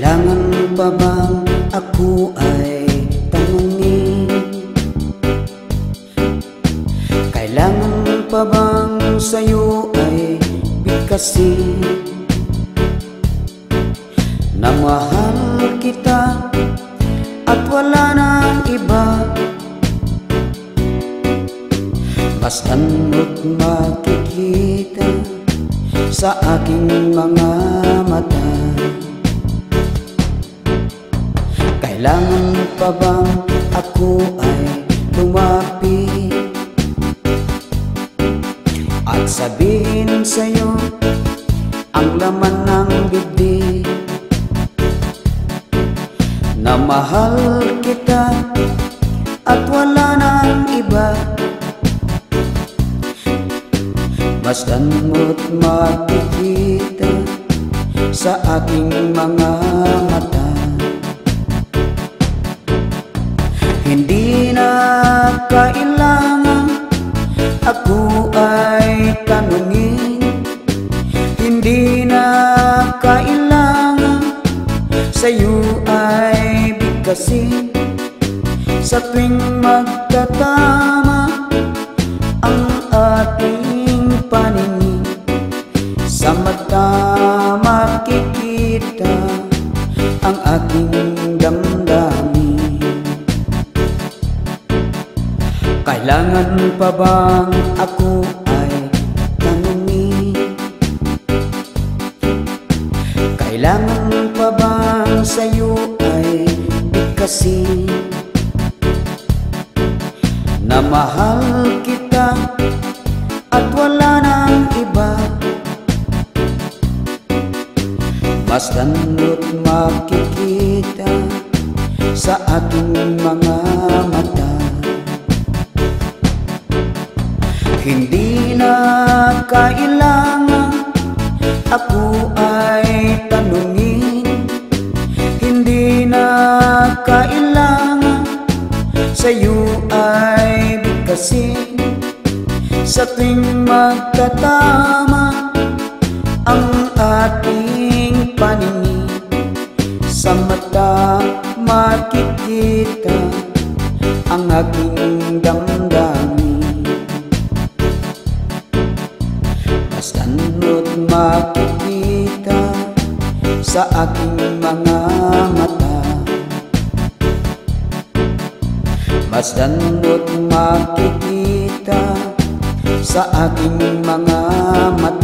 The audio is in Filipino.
Kailangan pa bang ako ay tanungin? Kailangan pa bang sa'yo ay bigkasin na mahal kita at wala nang iba? Basta't makikita sa aking mga mata. Kailangan pa bang ako ay lumapit at sabihin sa'yo ang laman ng bibig na mahal kita at wala nang iba? Basta't makikita sa aking mga mata. Hindi na kailangan ako ay tanungin, hindi na kailangan sa'yo ay bigkasin. Sa tuwing magtatama ang ating paningin, sa mata makikita ang aking damdamin. Kailangan pa bang ako ay tanungin? Kailangan pa bang sa'yo ay bigkasin na mahal kita at wala nang iba? Basta't makikita sa aking mga mata. Hindi na kailangan ako ay tanungin, hindi na kailangan sa'yo ay bigkasin. Sa tuwing magtatama ang ating paningin, sa mata makikita ang aking damdamin. Basta't makikita sa aking mga mata. Basta't makikita sa aking mga mata.